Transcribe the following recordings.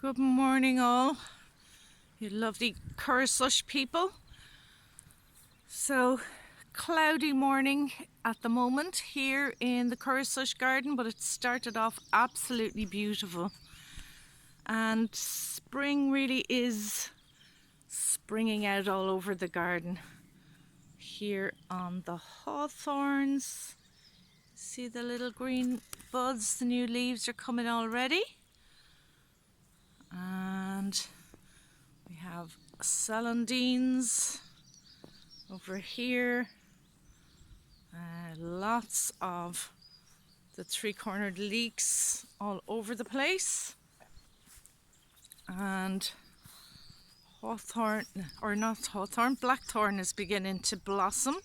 Good morning all, you lovely Coire Sois people. So, cloudy morning at the moment here in the Coire Sois garden, but it started off absolutely beautiful. And spring really is springing out all over the garden. Here on the hawthorns, see the little green buds, the new leaves are coming already. And we have celandines over here. Lots of the three-cornered leeks all over the place. And hawthorn, or not hawthorn, blackthorn is beginning to blossom.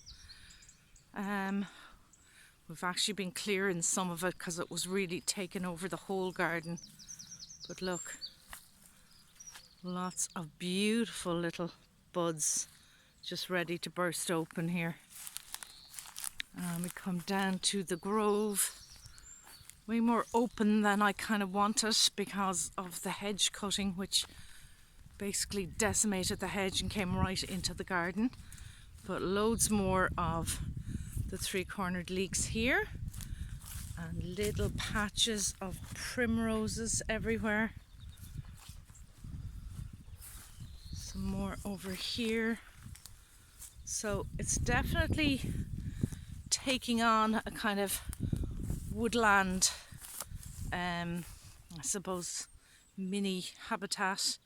We've actually been clearing some of it because it was really taking over the whole garden. But look, lots of beautiful little buds just ready to burst open here. And we come down to the grove, way more open than I kind of wanted because of the hedge cutting, which basically decimated the hedge and came right into the garden. But loads more of the three-cornered leeks here, and little patches of primroses everywhere. Some more over here. So it's definitely taking on a kind of woodland, I suppose, mini habitat,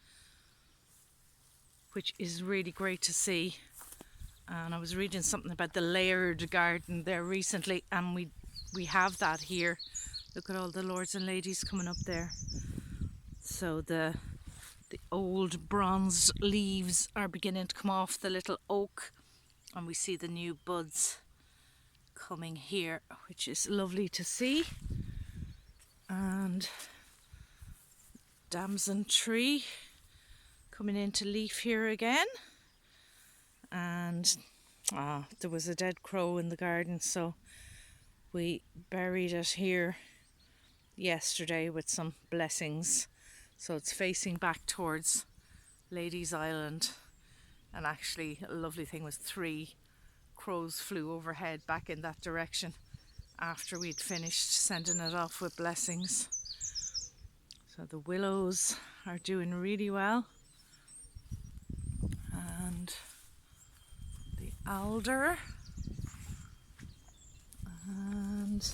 which is really great to see. And I was reading something about the layered garden there recently, and we have that here. Look at all the lords and ladies coming up there. So the old bronzed leaves are beginning to come off the little oak, and we see the new buds coming here, which is lovely to see. And damson tree coming into leaf here again. And there was a dead crow in the garden, so we buried it here yesterday with some blessings. So it's facing back towards Ladies Island. And actually, a lovely thing was 3 crows flew overhead back in that direction after we'd finished sending it off with blessings. So the willows are doing really well. And the alder and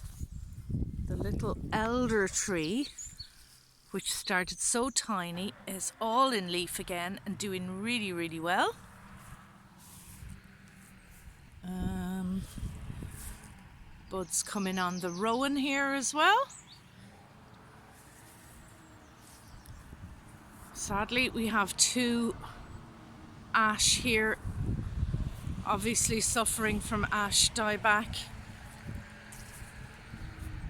the little elder tree, which started so tiny, is all in leaf again and doing really, really well. Buds coming on the rowan here as well. Sadly, we have 2 ash here, obviously suffering from ash dieback,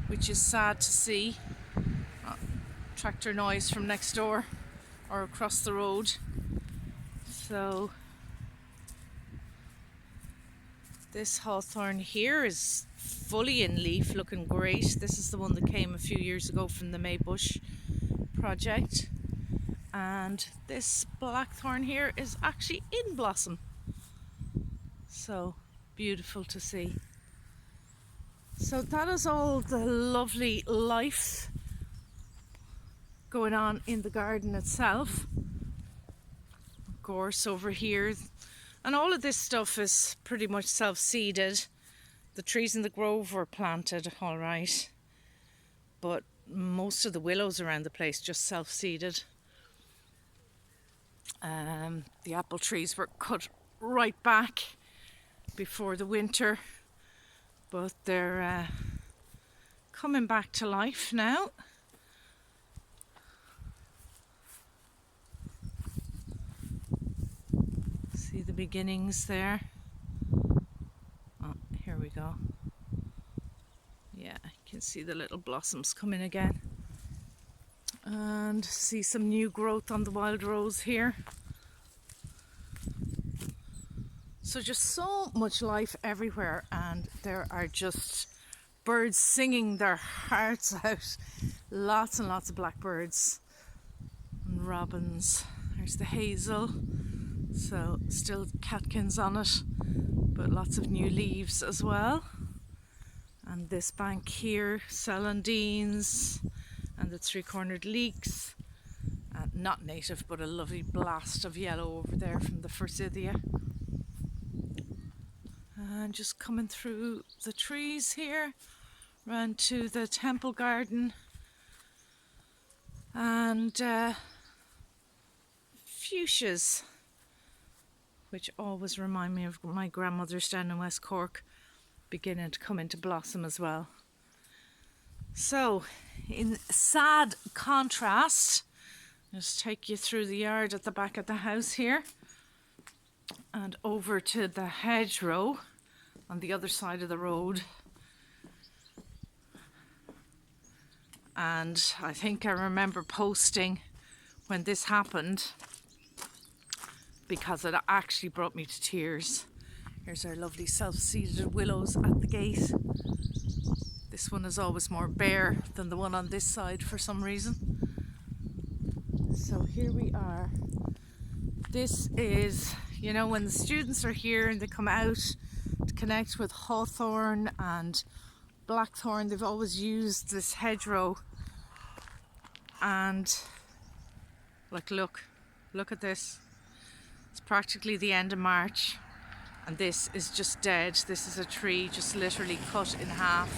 which is sad to see. Tractor noise from next door or across the road. So this hawthorn here is fully in leaf, looking great. This is the one that came a few years ago from the Maybush project. And this blackthorn here is actually in blossom. So beautiful to see. So that is all the lovely life going on in the garden itself. Gorse over here. And all of this stuff is pretty much self-seeded. The trees in the grove were planted, all right. But most of the willows around the place just self-seeded. The apple trees were cut right back before the winter, but they're coming back to life now. See the beginnings there. Oh, here we go. Yeah, you can see the little blossoms coming again. And see some new growth on the wild rose here. So just so much life everywhere, and there are just birds singing their hearts out. Lots and lots of blackbirds. and robins. There's the hazel, so still catkins on it, but lots of new leaves as well. And this bank here, celandines and the three-cornered leeks. Not native, but a lovely blast of yellow over there from the forsythia. And just coming through the trees here, round to the temple garden. And fuchsias, which always remind me of my grandmother's down in West Cork, beginning to come into blossom as well. So, in sad contrast, just take you through the yard at the back of the house here and over to the hedgerow on the other side of the road. And I think I remember posting when this happened, because it actually brought me to tears. Here's our lovely self-seeded willows at the gate. This one is always more bare than the one on this side for some reason. So here we are. This is, you know, when the students are here and they come out to connect with hawthorn and blackthorn, they've always used this hedgerow. And like, look at this. It's practically the end of March and this is just dead. This is a tree just literally cut in half.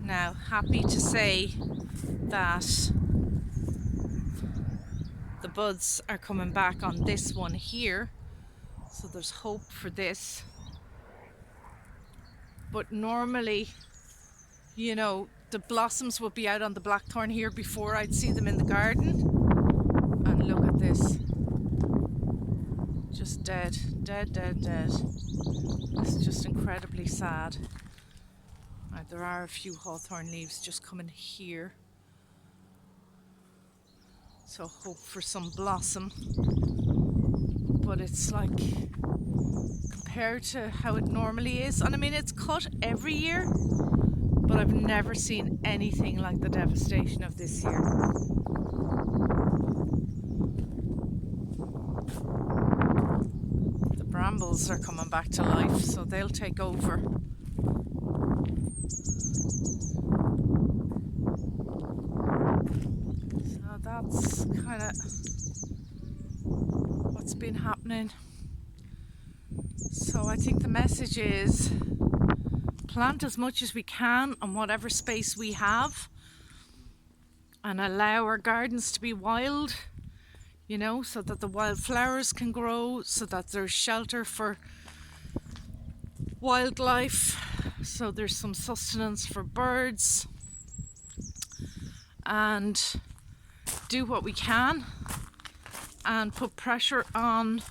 Now, happy to say that the buds are coming back on this one here, so there's hope for this. But normally, you know, the blossoms would be out on the blackthorn here before I'd see them in the garden. And look at this. Just dead. It's just incredibly sad. Right, there are a few hawthorn leaves just coming here. So hope for some blossom. But it's like, compared to how it normally is, and I mean it's cut every year, but I've never seen anything like the devastation of this year. The brambles are coming back to life, so they'll take over. So that's kind of what's been happening. So I think the message is plant as much as we can on whatever space we have and allow our gardens to be wild, you know, so that the wildflowers can grow, so that there's shelter for wildlife, so there's some sustenance for birds, and do what we can and put pressure on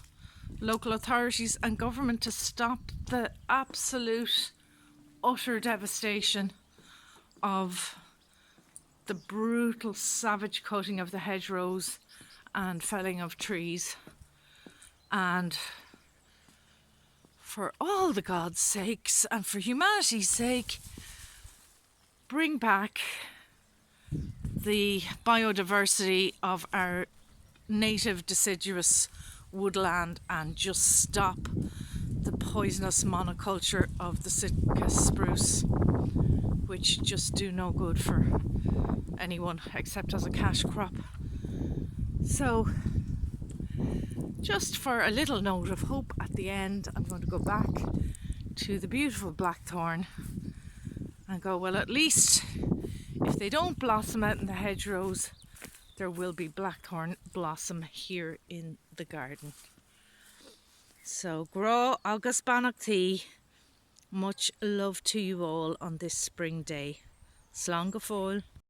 local authorities and government to stop the absolute utter devastation of the brutal savage cutting of the hedgerows and felling of trees. And for all the God's sakes and for humanity's sake, bring back the biodiversity of our native deciduous woodland and just stop the poisonous monoculture of the Sitka spruce, which just do no good for anyone except as a cash crop. So, just for a little note of hope at the end, I'm going to go back to the beautiful blackthorn and go, well, at least if they don't blossom out in the hedgerows, there will be blackthorn blossom here in the garden. So, Grá agus Banachtaí, much love to you all on this spring day. Slán go fóill.